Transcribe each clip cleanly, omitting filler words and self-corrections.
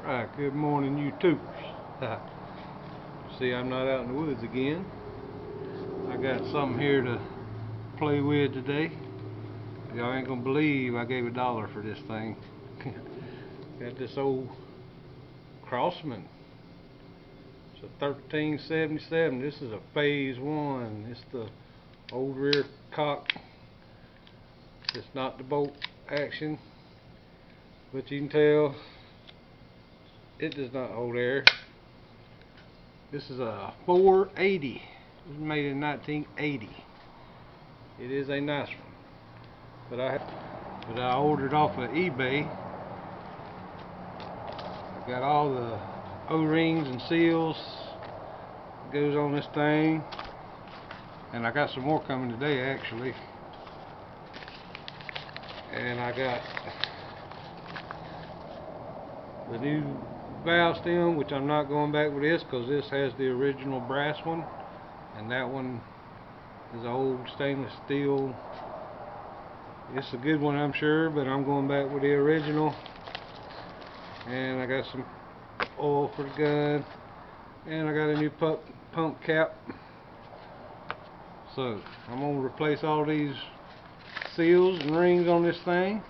Alright, good morning YouTubers. See, I'm not out in the woods again. I got something here to play with today. Y'all ain't gonna believe I gave $1 for this thing. Got this old Crosman. It's a 1377. This is a phase 1. It's the old rear cock. It's not the bolt action, but you can tell it does not hold air. This is a 480. It was made in 1980. It is a nice one, but I ordered off of eBay. I got all the O-rings and seals that goes on this thing, and I got some more coming today actually. And I got the new valve stem, which I'm not going back with this because this has the original brass one, and that one is an old stainless steel. It's a good one, I'm sure, but I'm going back with the original. And I got some oil for the gun, and I got a new pump cap. So I'm going to replace all these seals and rings on this thing.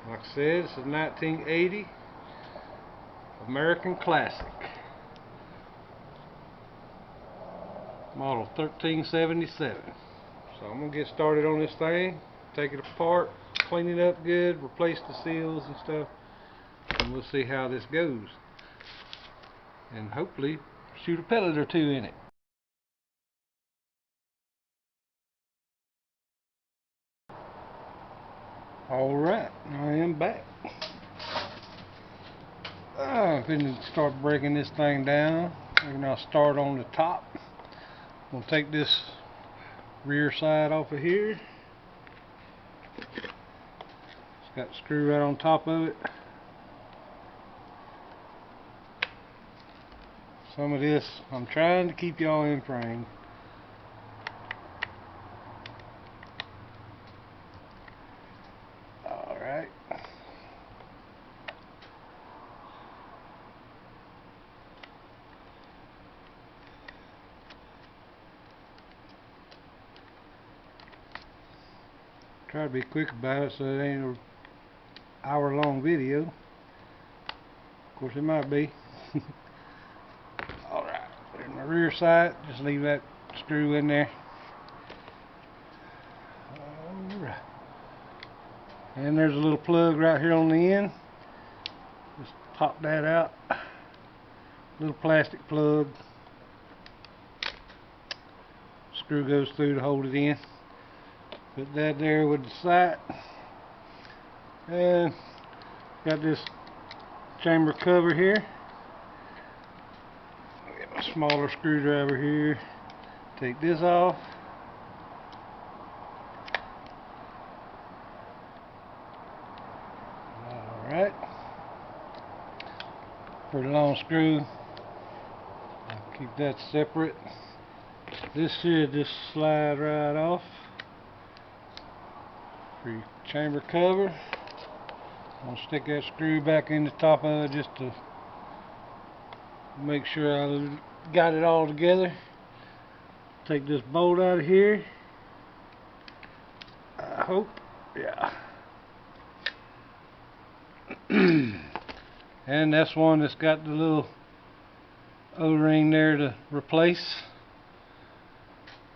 Like I said, it's a 1980 American Classic, model 1377. So I'm gonna get started on this thing, take it apart, clean it up good, replace the seals and stuff, and we'll see how this goes, and hopefully shoot a pellet or two in it. Alright, I am back. I'm going to start breaking this thing down, and I'll start on the top. I'm going to take this rear side off of here. It's got the screw right on top of it. Some of this, I'm trying to keep y'all in frame. Alright. Try to be quick about it so it ain't an hour-long video. Of course, it might be. Alright, in the rear side, just leave that screw in there. Alright. And there's a little plug right here on the end. Just pop that out. Little plastic plug. Screw goes through to hold it in. Put that there with the sight, and got this chamber cover here. I'll get my smaller screwdriver here. Take this off. Alright. Pretty long screw. I'll keep that separate. This should just slide right off. For your chamber cover. I'm going to stick that screw back in the top of it just to make sure I got it all together. Take this bolt out of here. I hope, yeah. And that's one that's got the little O-ring there to replace.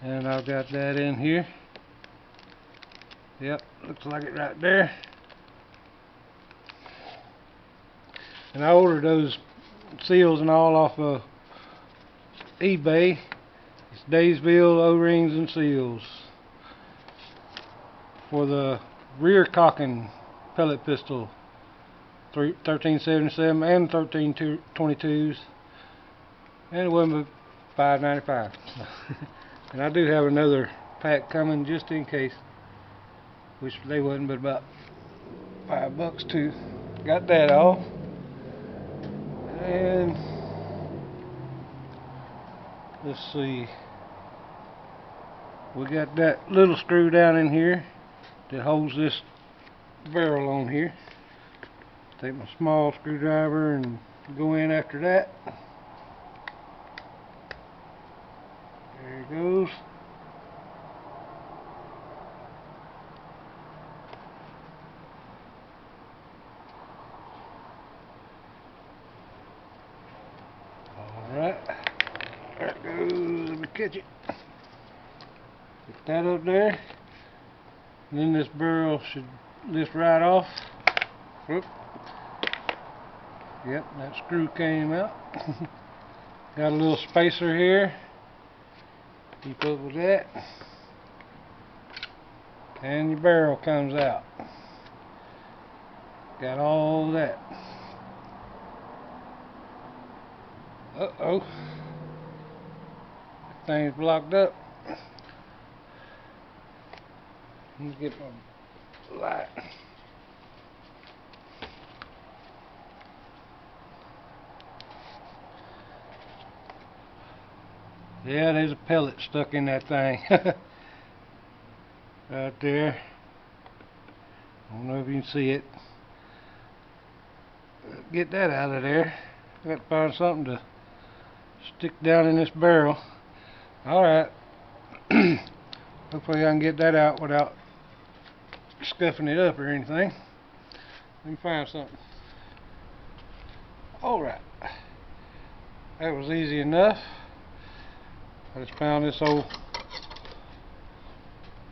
And I've got that in here. Yep, looks like it right there. And I ordered those seals and all off of eBay. It's Daysville O-rings and seals for the rear cocking pellet pistol 1377 and 1322s, and it wasn't but $5.95. And I do have another pack coming just in case, which they wasn't but about $5 too. Got that off, and let's see, we got that little screw down in here that holds this barrel on here. Take my small screwdriver and go in after that. There it goes. Alright, there it goes. Let me catch it. Put that up there. And then this barrel should lift right off. Whoop. Yep, that screw came out. Got a little spacer here. Keep up with that. And your barrel comes out. Got all that. Uh-oh. Thing's blocked up. Let me get my light. Yeah, there's a pellet stuck in that thing. Right there. I don't know if you can see it. Get that out of there. Got to find something to stick down in this barrel. Alright. Hopefully I can get that out without scuffing it up or anything. Let me find something. Alright. That was easy enough. I just found this old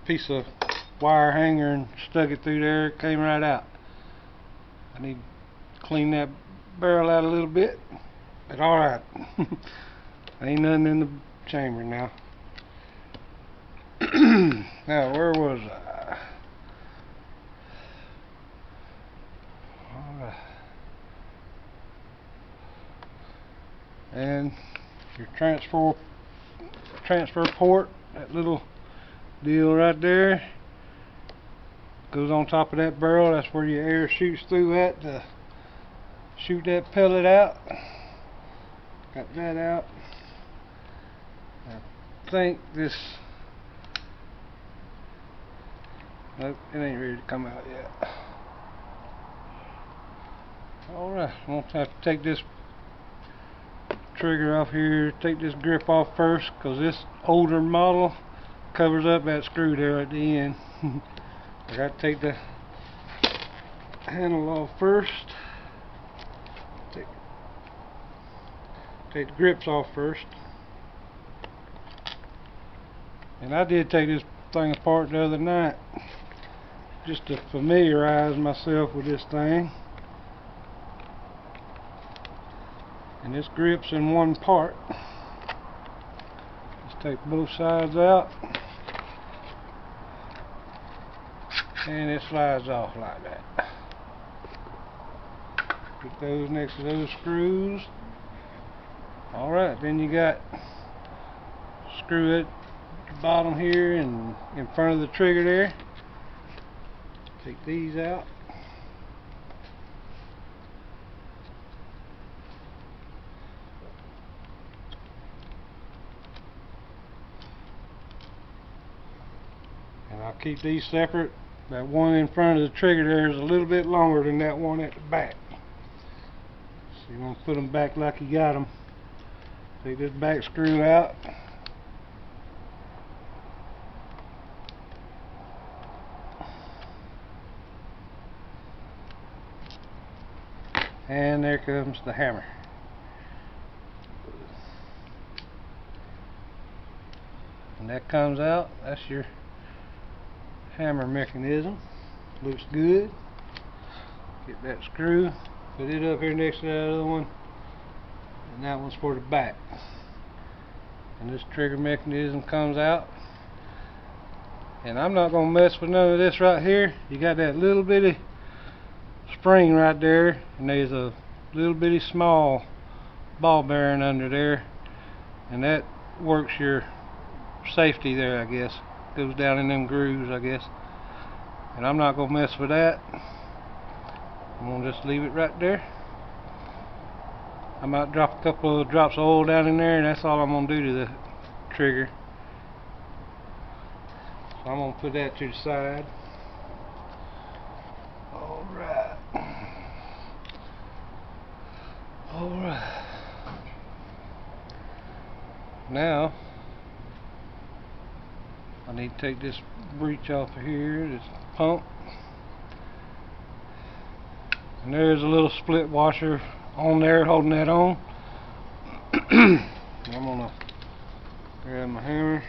piece of wire hanger and stuck it through there. It came right out. I need to clean that barrel out a little bit. But alright. Ain't nothing in the chamber now. Now, where was I? Alright. And your transfer port, that little deal right there, goes on top of that barrel. That's where your air shoots through that to shoot that pellet out. Got that out. I think this, nope, it ain't ready to come out yet. Alright, I'm going to have to take this trigger off here, take this grip off first, because this older model covers up that screw there at the end. I got to take the handle off first. Take the grips off first. And I did take this thing apart the other night just to familiarize myself with this thing. And this grip's in one part. Just take both sides out. And it slides off like that. Put those next to those screws. Alright, then you got screw at the bottom here and in front of the trigger there. Take these out. And I'll keep these separate. That one in front of the trigger there is a little bit longer than that one at the back. So you want to put them back like you got them. Take this back screw out. And there comes the hammer. And that comes out. That's your hammer mechanism. Looks good. Get that screw, put it up here next to that other one, and that one's for the back. And this trigger mechanism comes out. And I'm not going to mess with none of this right here. You got that little bitty spring right there, and there's a little bitty small ball bearing under there, and that works your safety there, I guess. Goes down in them grooves, I guess. And I'm not going to mess with that. I'm going to just leave it right there. I might drop a couple of drops of oil down in there, and that's all I'm going to do to the trigger. So I'm going to put that to the side. Alright. Now I need to take this breech off of here, this pump, and there's a little split washer on there holding that on. I'm gonna grab my hammer.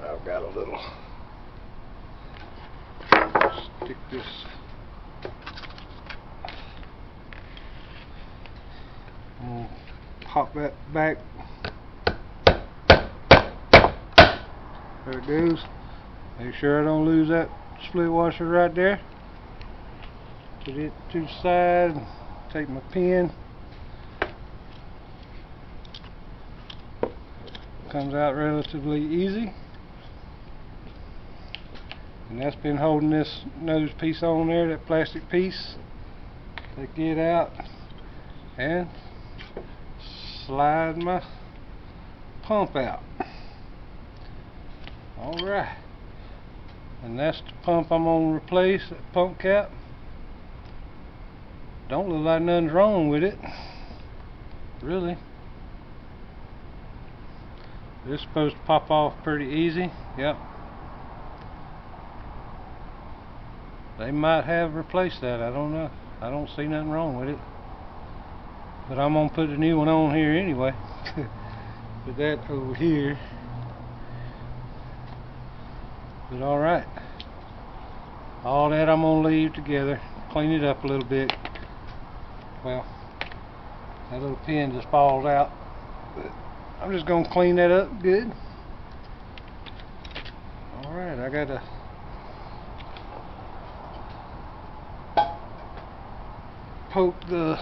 I've got a little, stick this, I'm gonna pop that back. There it goes. Make sure I don't lose that split washer right there. Put it to the side, take my pin. Comes out relatively easy. And that's been holding this nose piece on there, that plastic piece. Take it out and slide my pump out. Alright, and that's the pump I'm going to replace, that pump cap. Don't look like nothing's wrong with it, really. It's supposed to pop off pretty easy. Yep. They might have replaced that, I don't know. I don't see nothing wrong with it. But I'm going to put a new one on here anyway. Put that over here. But alright, all that I'm going to leave together, clean it up a little bit. Well, that little pin just falls out, but I'm just going to clean that up good. Alright, I got to poke the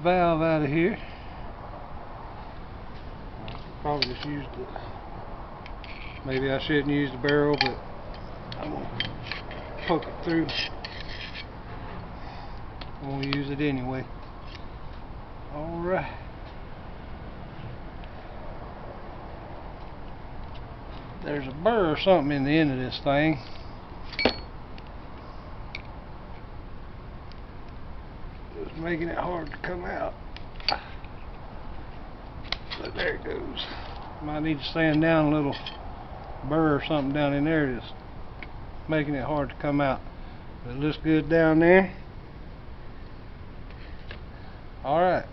valve out of here. Probably just use the, maybe I shouldn't use the barrel, but I'm going to poke it through. I'm going to use it anyway. Alright. There's a burr or something in the end of this thing. Just making it hard to come out. But there it goes. Might need to sand down a little burr or something down in there that's making it hard to come out. But it looks good down there. Alright,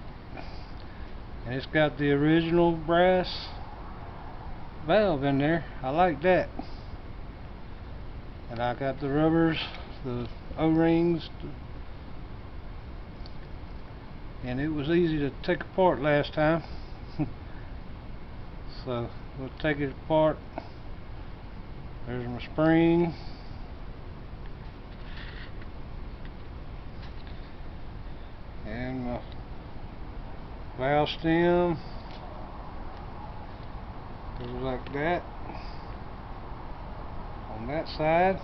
and it's got the original brass valve in there. I like that. And I got the rubbers, the O-rings, and it was easy to take apart last time. So we'll take it apart. There's my spring. And my valve stem goes like that on that side.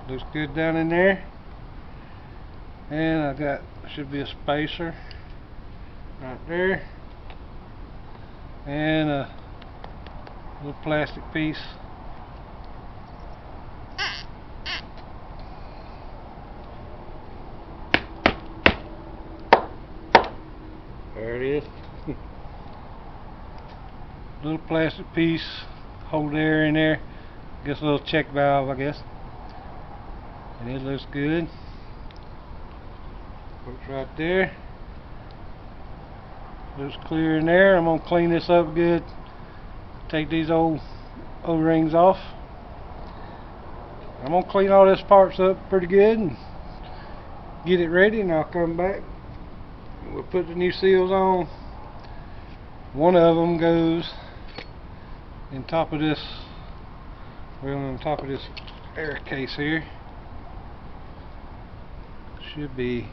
Looks good down in there. And I got, should be a spacer right there, and a little plastic piece. There it is. Little plastic piece, hold air in there. Guess a little check valve, I guess. And it looks good. Works right there. Looks clear in there. I'm gonna clean this up good. Take these old O-rings off. I'm gonna clean all this parts up pretty good and get it ready, and I'll come back. We'll put the new seals on. One of them goes in top of this, well, on top of this air case here. Should be,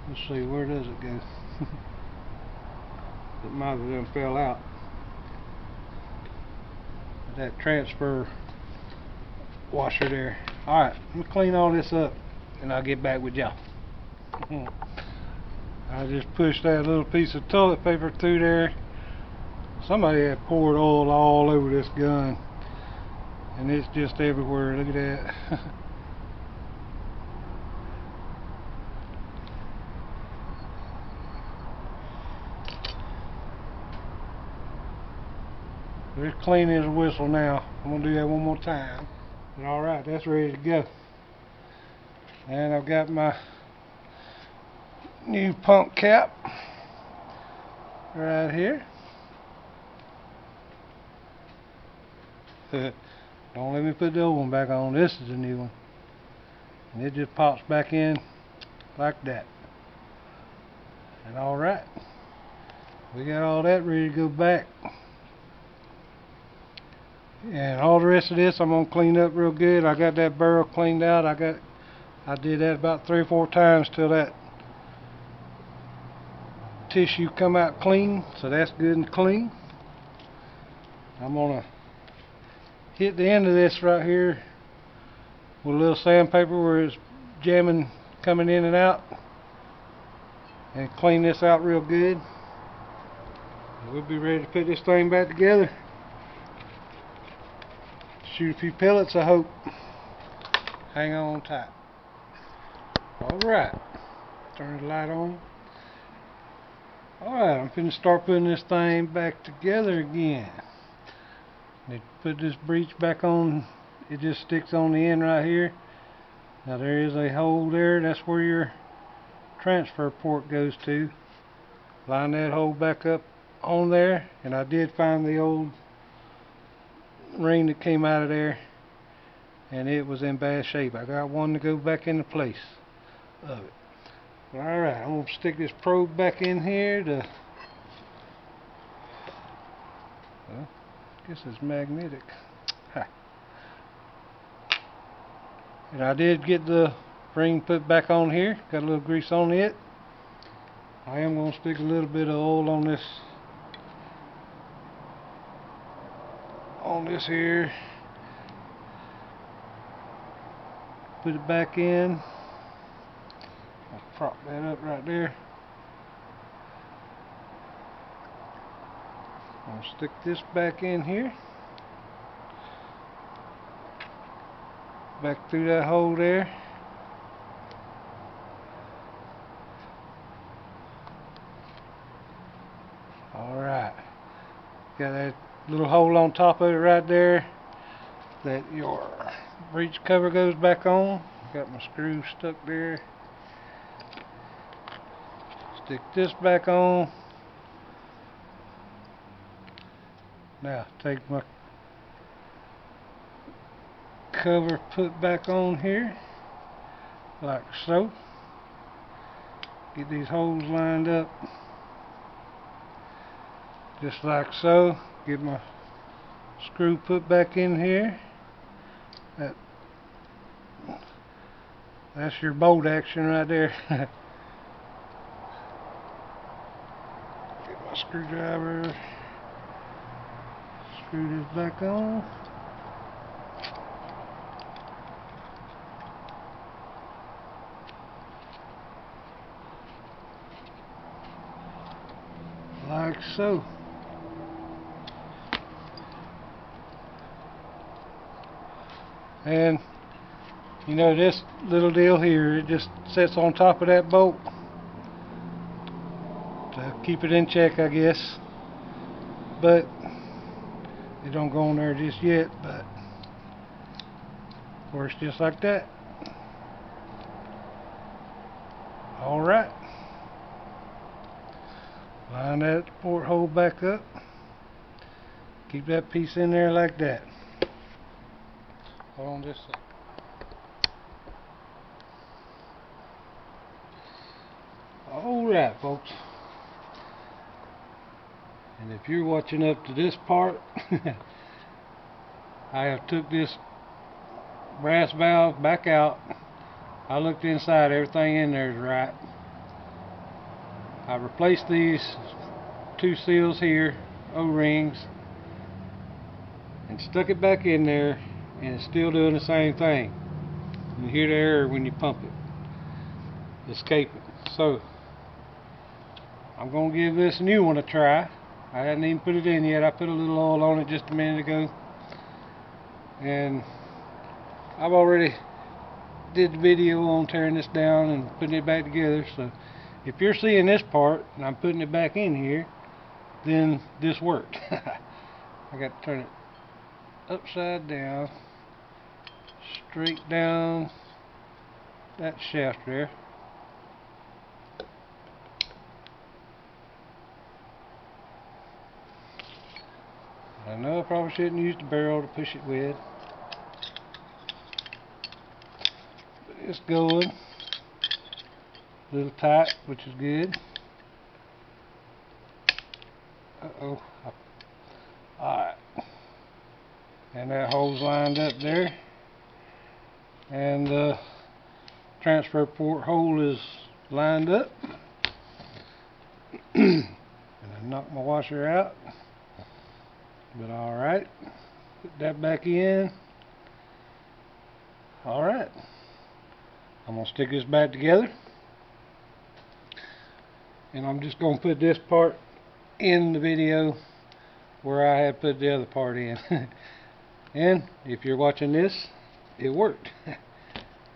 let's see, where does it go? It might have done fell out. That transfer washer there. Alright, let me clean all this up and I'll get back with y'all. I just pushed that little piece of toilet paper through there. Somebody had poured oil all over this gun, and it's just everywhere. Look at that. It's clean as a whistle now. I'm going to do that one more time. And alright, that's ready to go. And I've got my new pump cap right here. Don't let me put the old one back on. This is the new one. And it just pops back in like that. And alright, we got all that ready to go back. And all the rest of this I'm going to clean up real good. I got that barrel cleaned out. I did that about 3 or 4 times till that tissue come out clean. So that's good and clean. I'm going to hit the end of this right here with a little sandpaper where it's jamming coming in and out, and clean this out real good. We'll be ready to put this thing back together. Shoot a few pellets, I hope. Hang on tight. Alright, turn the light on. Alright, I'm finna start putting this thing back together again. Need to put this breech back on. It just sticks on the end right here. Now there is a hole there. That's where your transfer port goes to. Line that hole back up on there. And I did find the old ring that came out of there, and it was in bad shape. I got one to go back into place of it. Alright, I'm going to stick this probe back in here to, well, I guess it's magnetic. Ha. And I did get the ring put back on here. Got a little grease on it. I am going to stick a little bit of oil on this here. Put it back in. I'll prop that up right there. I'll stick this back in here. Back through that hole there. Alright. Got that little hole on top of it right there that your breech cover goes back on. Got my screw stuck there. Stick this back on. Now take my cover, put back on here like so. Get these holes lined up just like so. Get my screw put back in here. That's your bolt action right there. Get my screwdriver. Screw this back on. Like so. And you know, this little deal here, it just sits on top of that bolt to keep it in check, I guess. But it don't go on there just yet, but works just like that. Alright. Line that port hole back up. Keep that piece in there like that. Hold on just a second. Alright, folks. And if you're watching up to this part, I have took this brass valve back out. I looked inside, everything in there is right. I replaced these 2 seals here, O-rings, and stuck it back in there, and it's still doing the same thing. You hear the error when you pump it, escaping. So I'm going to give this new one a try. I hadn't even put it in yet. I put a little oil on it just a minute ago, and I've already did the video on tearing this down and putting it back together. So if you're seeing this part and I'm putting it back in here, then this worked. I got to turn it upside down, straight down that shaft there. I know I probably shouldn't use the barrel to push it with, but it's going a little tight, which is good. Uh-oh. Alright. And that hole's lined up there. And the transfer port hole is lined up. And I knocked my washer out. But alright. Put that back in. Alright. I'm going to stick this back together. And I'm just going to put this part in the video where I had put the other part in. And if you're watching this, it worked.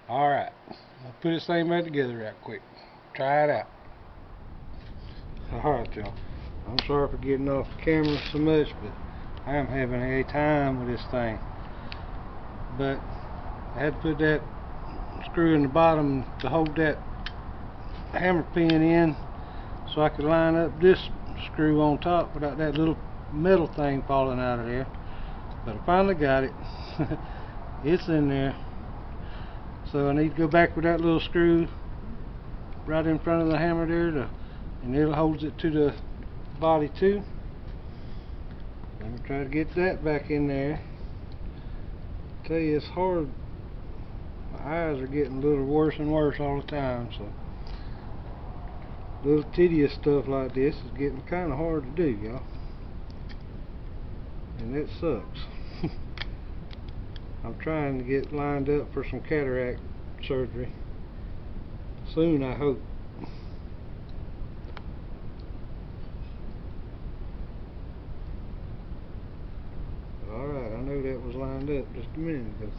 Alright, I'll put this thing back together right quick. Try it out. Alright y'all, I'm sorry for getting off the camera so much, but I am having a time with this thing. But I had to put that screw in the bottom to hold that hammer pin in, so I could line up this screw on top without that little metal thing falling out of there. But I finally got it. It's in there. So I need to go back with that little screw right in front of the hammer there, and it holds it to the body too. Let me try to get that back in there. I tell you, it's hard. My eyes are getting a little worse and worse all the time, so little tedious stuff like this is getting kind of hard to do, y'all, and it sucks. I'm trying to get lined up for some cataract surgery soon, I hope. Alright, I know that was lined up just a minute ago.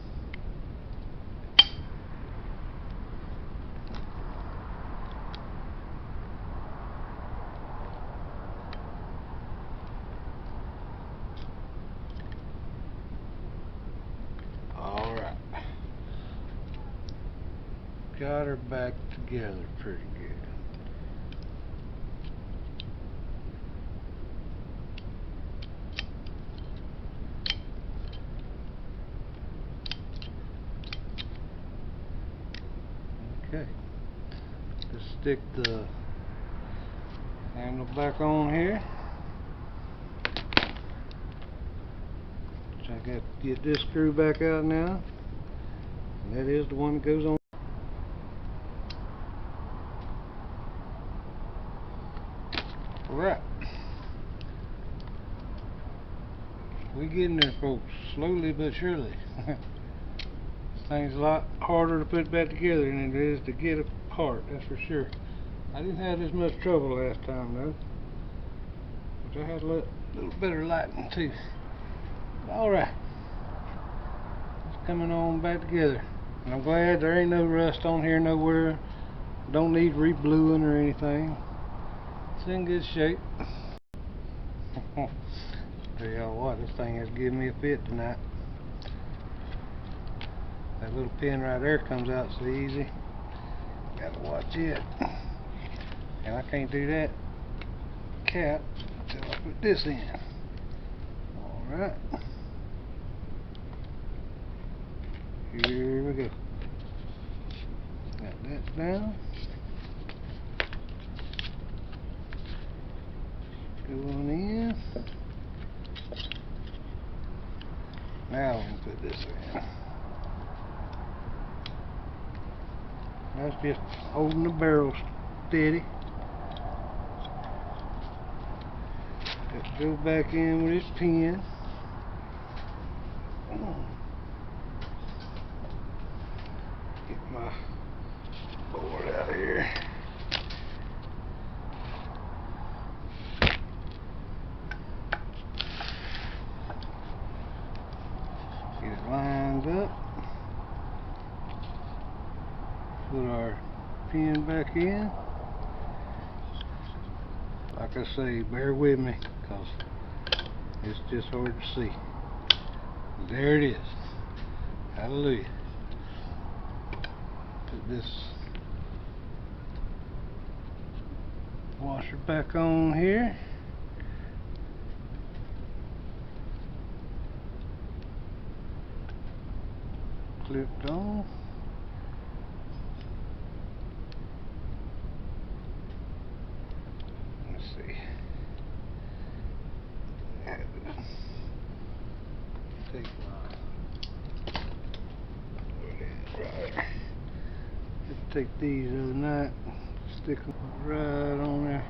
Alright. Got her back together pretty good. Okay, just stick the handle back on here. So I got to get this screw back out now, and that is the one that goes on. Alright, we getting there, folks, slowly but surely. This thing's a lot harder to put back together than it is to get apart, that's for sure. I didn't have as much trouble last time though, which I had a little better lighting too. Alright, it's coming on back together, and I'm glad there ain't no rust on here nowhere. Don't need re-bluing or anything. It's in good shape. Tell y'all what, this thing has given me a fit tonight. That little pin right there comes out so easy. Gotta watch it. And I can't do that cap until I put this in. Alright. Here we go. Got that down. Go on in. Now we can put this in. That's just holding the barrel steady. Just go back in with this pin. Get my board out of here. Get it lined up. Put our pin back in. Like I say, bear with me, because It's just hard to see. There it is. Hallelujah. Put this washer back on here. Clipped on. Let's see. Take my right. Just take these the other night, stick them right on there.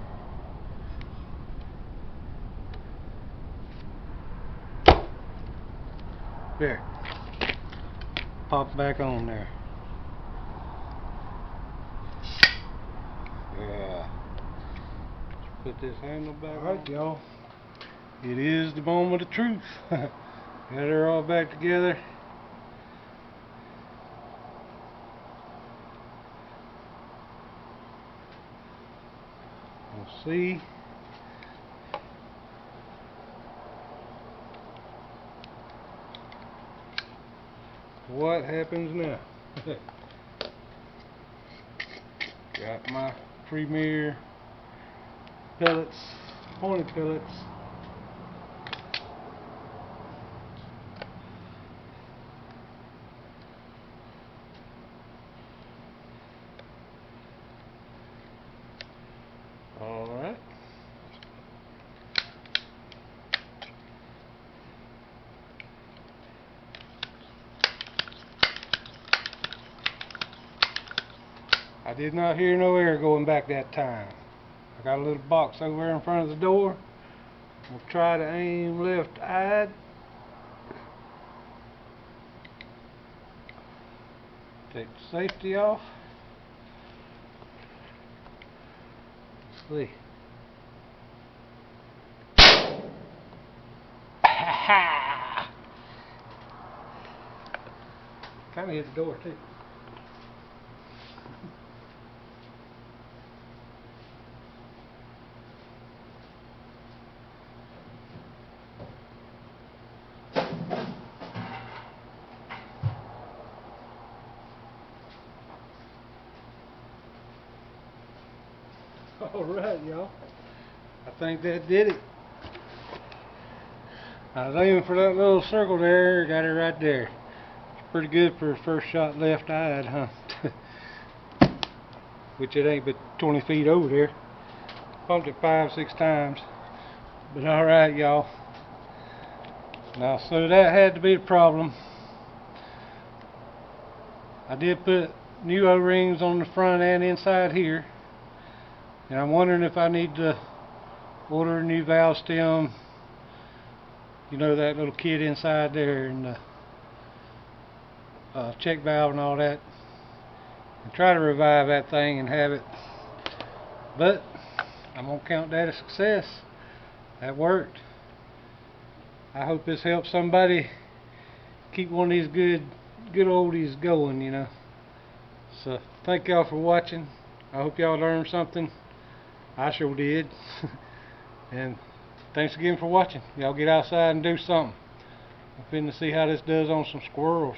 There. Pop back on there. Yeah. Put this handle back on. Alright, y'all. It is the moment of truth. Got her all back together. We'll see. What happens now? Got my premier pellets, pointed pellets. All right. I did not hear no air going back that time. I got a little box over there in front of the door. We'll try to aim left-eyed. Take the safety off. Let's see. Kind of hit the door too. Alright, y'all. I think that did it. I was aiming for that little circle there, got it right there. It's pretty good for a first shot left-eyed, huh? Which it ain't but 20 feet over there. Pumped it 5-6 times. But alright, y'all. Now, so that had to be the problem. I did put new O-rings on the front and inside here. And I'm wondering if I need to order a new valve stem. You know, that little kit inside there, and the check valve and all that. And try to revive that thing and have it. But I'm going to count that a success. That worked. I hope this helps somebody keep one of these good oldies going, you know. So thank y'all for watching. I hope y'all learned something. I sure did. And thanks again for watching. Y'all get outside and do something. I'm finna see how this does on some squirrels.